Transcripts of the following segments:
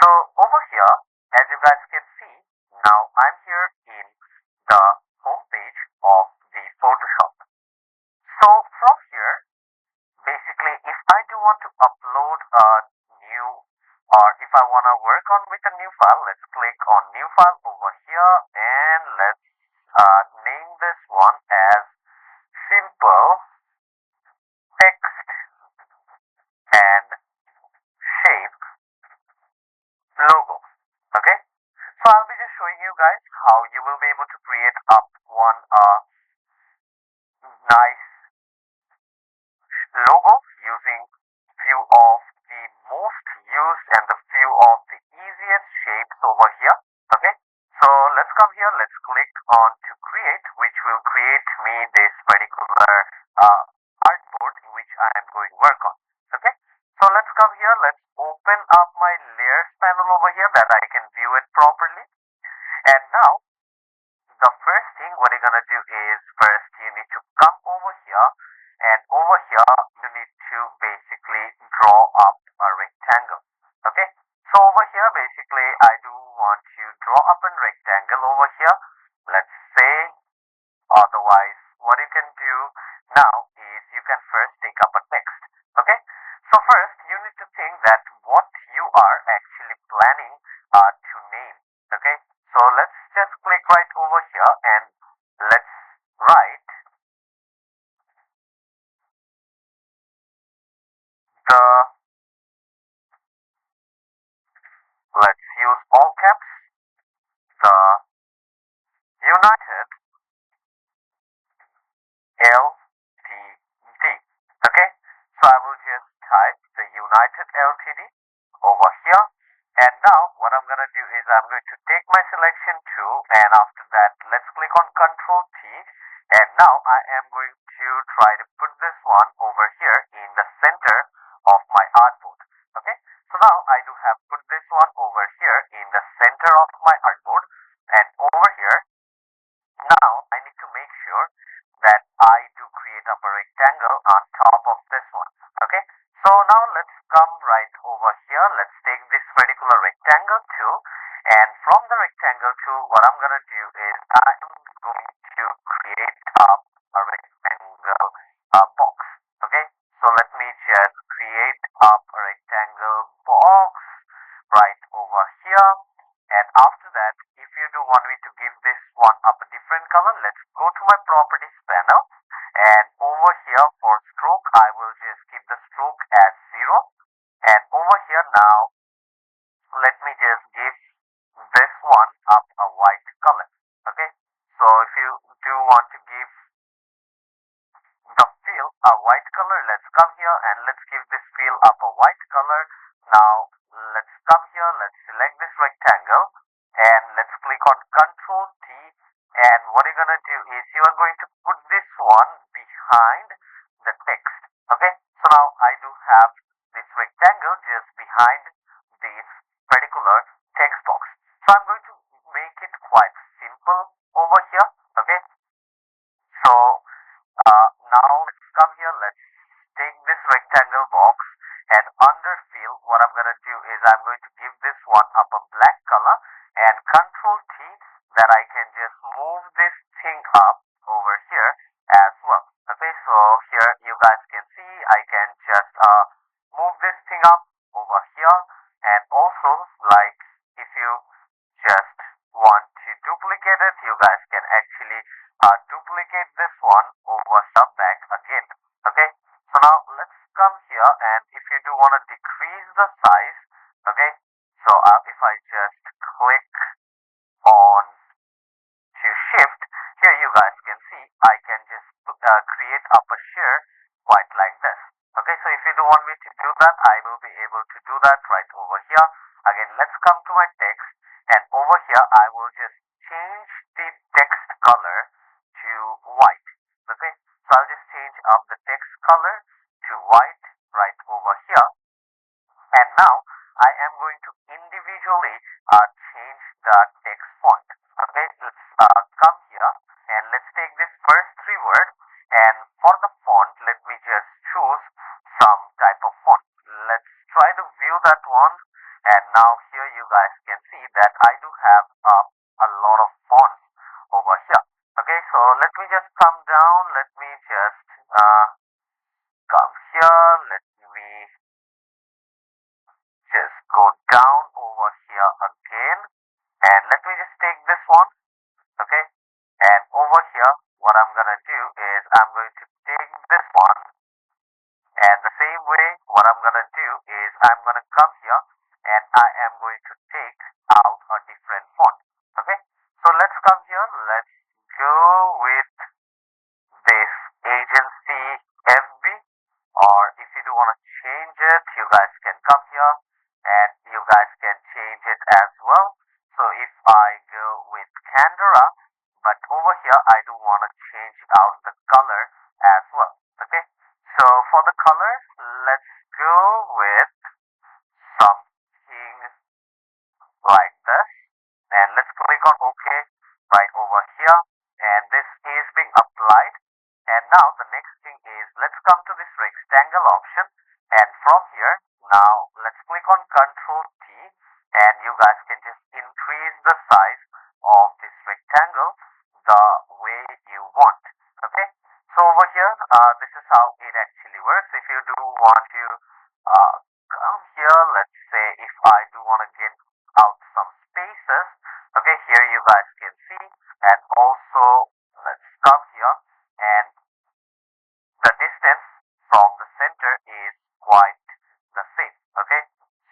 So over here, as you guys can see, now I'm here in the home page of the Photoshop. So from here, basically, if I do want to upload a new, or if I want to work on with a new file, let's click on new file over here and let's name this one as simple text and shape logo. Okay, so I'll be just showing you guys how you will be able to create up one nice logo using few of the most used and the few of the easiest shapes over here. Okay, so let's come here, let's click on to create, which will create me this particular artboard which I am going to work on. Okay, so let's come here, let's open up my layers panel over here that I can view it properly. And now the first thing what you're gonna do is first you need to come over here, and over here you need to basically draw up a rectangle. Okay, so over here basically I do want to draw up a rectangle over here, let's say. Otherwise what you can do now is you can first take up a text. Okay, so first you need to think that what you are actually planning to name. Okay, so let's just click right over here and let's write the, let's use all caps, the United LTD. Okay, so I will just type the United LTD over here, and now what I'm gonna do is I'm going to take my selection tool, and after that let's click on Control T, and now I am going to try to put this one over here in the center of my artboard. Okay, so now I do have put this one over here in the center of my artboard, and over here now I need to make sure that I do create up a rectangle on top of this one. Okay, so now let's come right over here, let's take this particular rectangle tool, and from the rectangle tool what I'm gonna do is I am going to create up a rectangle box. Okay, so let me just create up a rectangle box right over here, and after that if you do want me to give this one up a different color, let's go to my properties panel, and over here for stroke I will just keep the stroke as 0, and over here now let me just give this one up a white color. Okay, so if you do want to give the fill a white color, let's come here and let's give this fill up a white color. Now let's come here, let's select this rectangle and let's click on Control T, and what you're gonna do is you are going to put this one behind the text. Okay, so now I do have this rectangle just behind this particular text box, so I'm going to make it quite simple over here. Okay, so now let's come here, let's take this rectangle box, and under fill what I'm gonna do is I'm going to give this one up a black color, and Control T, that I can just move this thing up over here as well. Okay, so here you guys can see I can just move this thing up over here, and also like if you just want to duplicate it, you guys can actually duplicate this one over here back again. Okay, so now let's come here, and if you do want to decrease the size, okay, so if I just click on to shift, here you guys can see I can just create up a share quite like this. Okay, so if you do want me to do that, I will be able to do that right over here. Again, let's come to my text, and over here I will just change the text color to white. Okay, so I'll just change up the text color to white right over here, and now I am going to individually change the text font. Okay, let's come here and let's take this first 3 words, and for the font let me just choose some type of font. Let's try to view that one, and now here you you guys can see that I do have a lot of fonts over here. Okay, so let me just come down. Let me just come here. Let me just go down over here again. And let me just take this one. Okay, and over here, what I'm gonna do is I'm going to take this one. And the same way, what I'm gonna do is I'm gonna come here and I am going to take out a different font. Okay, so let's come here. Let's go with this agency FB, or if you do want to change it, you guys can come here and you guys can change it as well. So if I go with Canberra, but over here I do want to change out the color as well. Okay, so for the color, let's go with something like this, and let's click on OK right over here, and this is being applied. And now the next thing is, let's come to this rectangle option, and from here now let's click on Control T, and you guys can just increase the size of this rectangle the way you want. Okay, so over here, this is how it actually works. If you do want to come here, let's say if I do want to get out some spaces, okay, here you guys can see, and also let's come here, and the distance from the center is quite the same. Okay,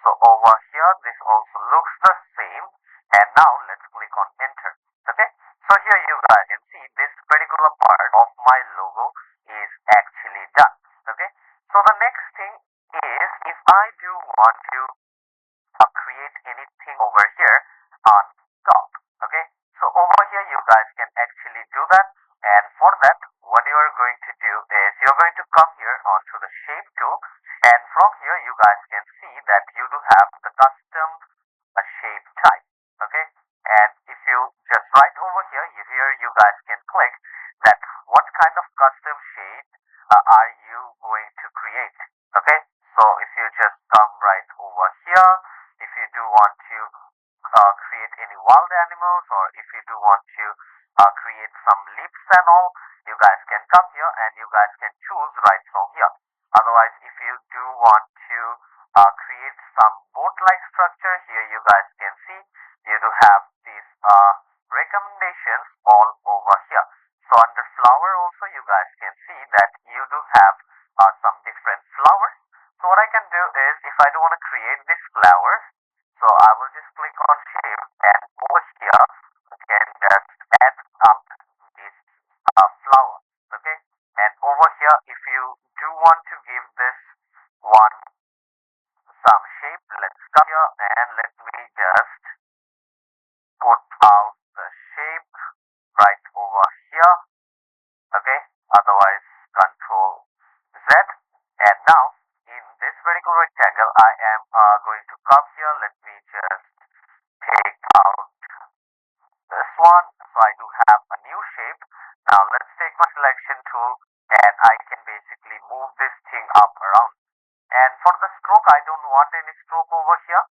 so over here this also looks the same, and now let's click on enter. Okay, so here you guys can see this particular part of my logo is actually done. Okay, so the next thing is, if I do want to create anything over here on top. Okay, so over here you guys can actually do that, and for that what you are going to do is you're going to come here onto the shape tool, and from here you guys can see that you do have the custom shape type. Okay, and if you just right over here, here you guys can click that what kind of custom shape are you going to create. Okay, so if you just come right over here, if you do want to create any wild animals, or if you do want to create some lips and all, you guys can come here and you guys can choose right from here. Otherwise, if you do want to create some boat-like structure, here you guys can see you do have these recommendations all over here. So under flower also you guys can see that you do have some different flowers. So what I can do is, if I do want to create these flowers, so I will just click on shape, and over here I can just add up this flower. Okay, and over here if you do want to give this one some shape, let's come here and let me just put out the shape right over here. Okay, otherwise Control Z, and now in this vertical rectangle I am going to come here. Let me just take out this one, so I do have a new shape. Now let's take my selection tool, and I can basically move this thing up around. And for the stroke, I don't want any stroke over here,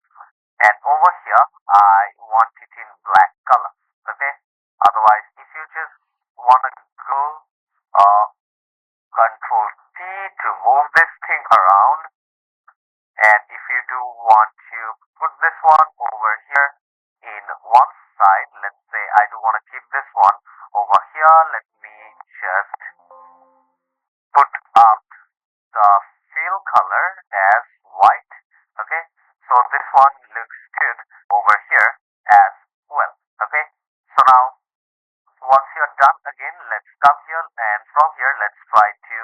and over here I want it in black color. Okay, otherwise if you just want to go Control T to move this thing around, and if you do want to put this one over here in one side, let's say I do want to keep this one over here, let me just put out the fill color as white. Okay, so this one looks good over here as well. Okay, so now once you're done, again let's come here, and from here let's try to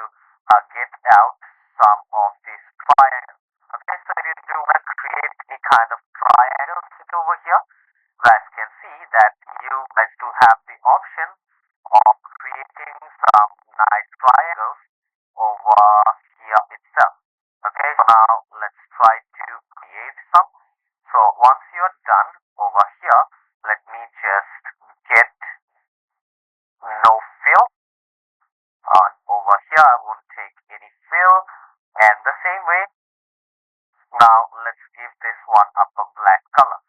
get out some of these triangles. Okay, so if you do want to create any kind of triangles over here, you guys can see that you guys do have the option of creating some nice triangles over here itself. Okay, so now let's try to create some. So once you're done over here, let me just get no fill. Over here I won't take any fill, and the same way now let's give this one up a black color.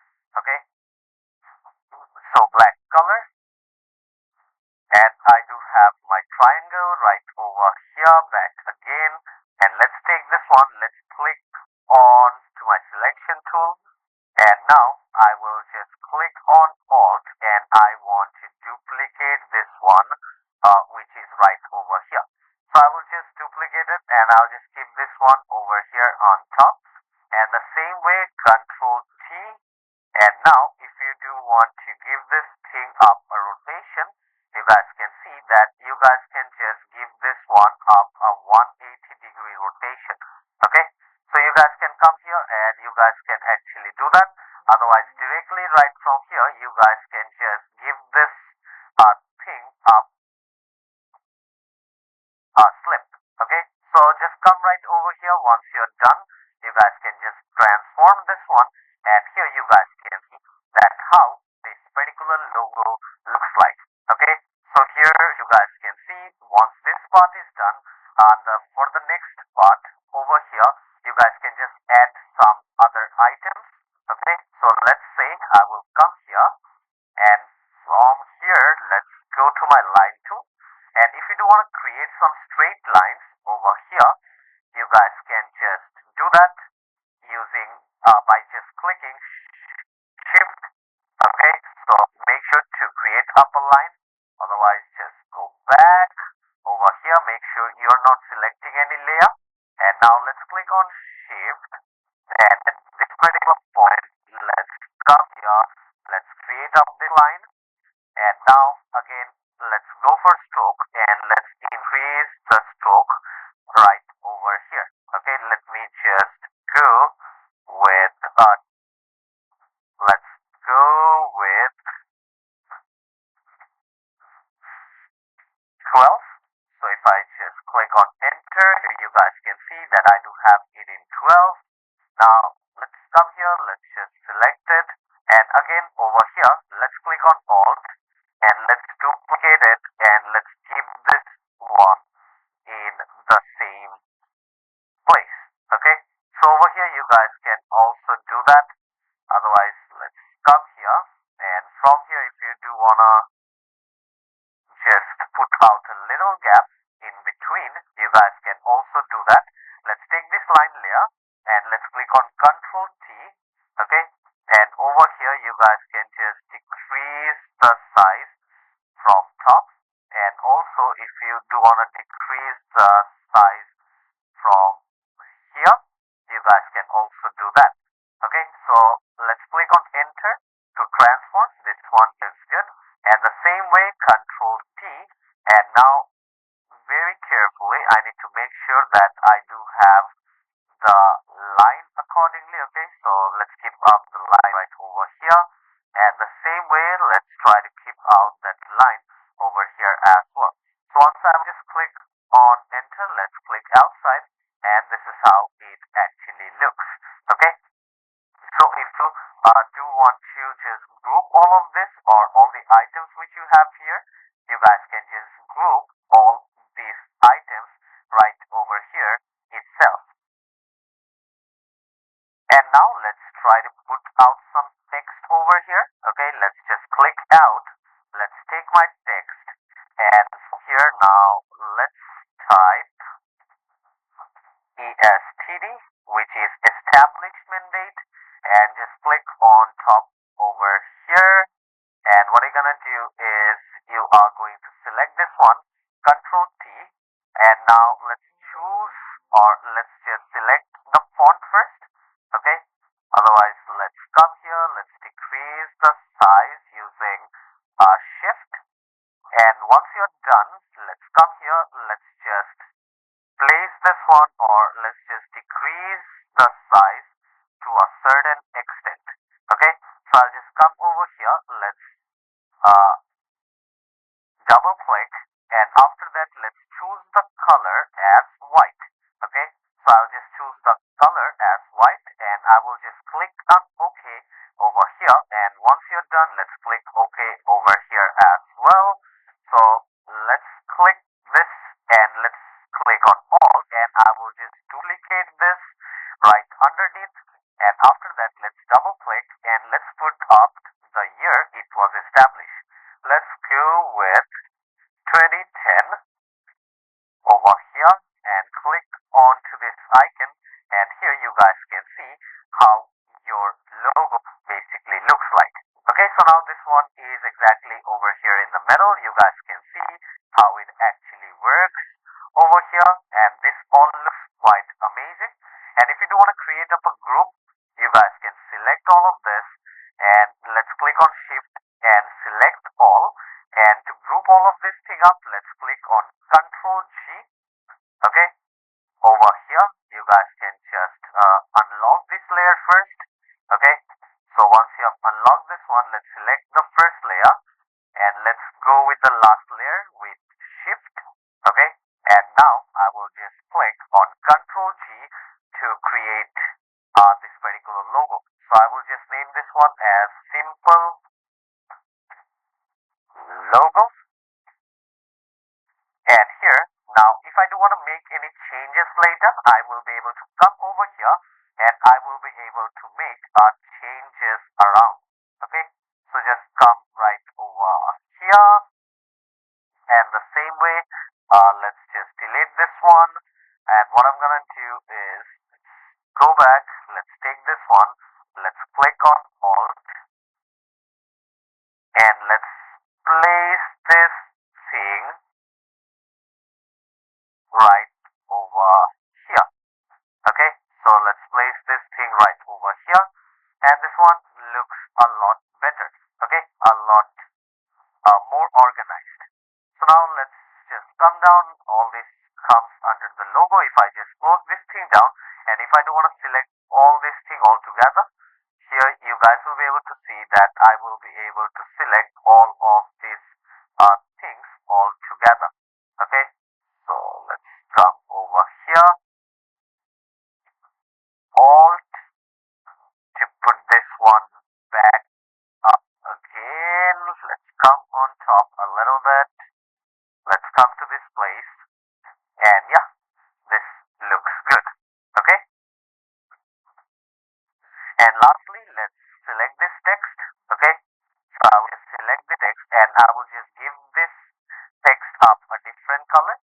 now I will just click on Alt and I want to duplicate this one, which is right over here. So I will just duplicate it and I'll just keep this one over here on top. And the same way, Control T. And now if you do want to give this thing up a rotation, you guys can see that you guys can just give this one up a 180-degree rotation. Okay, so you guys can come here and you guys can actually do that. Otherwise, directly right from here, you guys can just give this thing up slip. Okay, so just come right over here. Once you're done, you guys can just transform this one, and here you guys can see that how this particular logo looks like. Okay, so here you guys can see once this part is done, for the next part over here, you guys can just add some other items. Okay, so let's say I will come here, and from here let's go to my line tool. And if you do want to create some straight lines over here, you guys can just do that using by just clicking Shift. Okay, so make sure to create up a line. Otherwise, just go back over here. Make sure you're not selecting any layer. And now let's click on Shift. And at this particular point, let's come here. Let's create up the line. And now again, let's go for stroke and let's increase the stroke right over here. Okay, let me just go with let's go with 12. So if I just click on enter, you guys can see that I do have it in 12. Now let's come here, let's just select it, and again over here, let's click on Alt and let's duplicate it and let's keep this one in the same place. Okay, so over here you guys can also do that. Otherwise, let's come here, and from here if you do wanna just put out a little gap in between, you guys can also do that. Let's take this line layer and let's click on Control T. Okay, and over here you guys can just decrease the size from top, and also if you do want to decrease the size from here, you guys can also do that. Okay, so let's click on enter to transform. This one is good, and the same way Control T, and now very carefully I need to make sure that I do have the line accordingly. Okay, so let's keep up the line right over here, and the same way let's try to keep out that line over here as well. So once I just click on enter, let's click outside, and this is how it actually looks. Okay, so if you do want to just group all of this or all the items which you have here, you guys can just group all these items right over here itself. And now let's try to put out some text over here. Okay, let's just click out. Let's take my text, and here now let's type ESTD, which is establishment date, and just click on top over here. And what you're gonna do is you are going to select this one, Control T, and now let's choose, or let's just select the font first. Okay, otherwise let's come here, let's decrease the size using Shift, and once you're done, let's come here, let's just place this one, or let's just decrease the size to a certain extent. Okay, so I'll just come over here, let's double click, and after that let's choose the color as white. Okay, so I'll just choose the color as white, and I will just click on OK over here, and once you're done, let's click OK over here as well. So let's click this and let's click on Alt, and I will just duplicate this right underneath, and after that let's double click and let's put up the year it was established. Let's go with 2010 over here and click onto this icon, and here you guys can see how your logo basically is exactly over here in the middle. You guys can see how it actually works over here, and this all looks quite amazing. And if you do want to create up a group, you guys can select all of this, and let's click on shift and select all. And to group all of this thing up, let's click on Control G. Okay, over here you guys can just unlock this layer first. Okay, so once you have unlocked this one, let's select the first layer and let's go with the last layer with shift. Okay, and now I will just click on Control G to create this particular logo. So I will just name this one as simple logo. And here, now if I do want to make any changes later, I will be able to come over here and I will be able to make changes around. Okay, so just come right over here, and the same way, let's just delete this one. And what I'm gonna do is go back, let's take this one, let's click on Alt, and let's place this thing right over here. Okay, so let's place this thing right over here, and this one looks a lot better. Okay, a lot more organized. So now let's just come down. All this comes under the logo. If I just close this thing down, and if I do want to select all this thing all together, here you guys will be able to see that I will be able to select all of these things all together. Okay, so let's come over here, Alt, to put this one back up again. Let's come on top a little bit. Let's come to this place, and yeah, this looks good. Okay, and lastly, let's select this text. Okay, so I will just select the text and I will just give this text up a different color.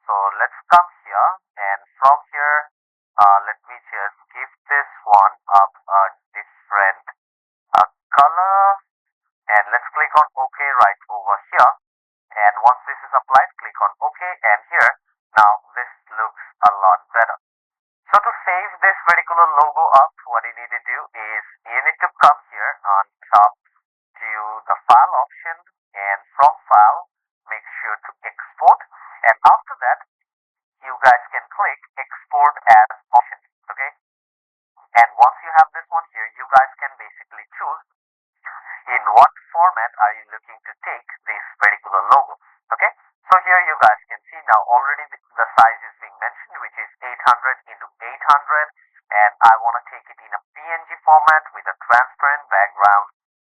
So let's come here, and from here, let me just give this one up a different color, and let's click on OK right over here. And once this is applied, click on OK, and here, now this looks a lot better. So to save this particular logo up, what you need to do is you need to come here on top to the file option, and from file, make sure to export, and after that, you guys can click export as option. Okay, and once you have this one here, you guys can basically choose in what format are you looking to take this particular logo. Okay, so here you guys can see now already the size is being mentioned, which is 800 into 800, and I want to take it in a PNG format with a transparent background.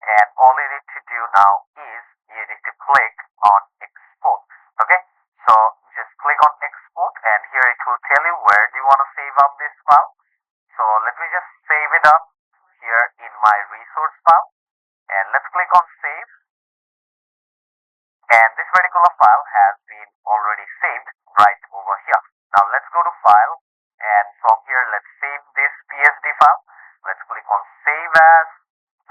And all you need to do now is you need to click on export. Okay, so just click on export, and here it will tell you where do you want to save up this file. So let me just save it up here in my resource file, and let's click on save, and this particular file has been already saved right over here. Now let's go to file, and from here let's save this PSD file. Let's click on save as,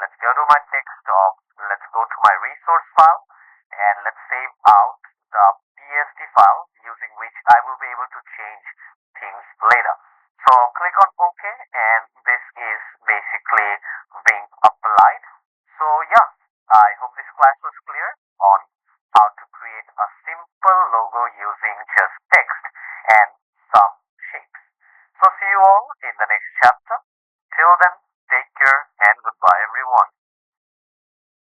let's go to my desktop, let's go to my resource file, and let's save out the PSD file using which I will be able to change things later. So click on OK, and this is basically being applied. So yeah, I hope this class was clear.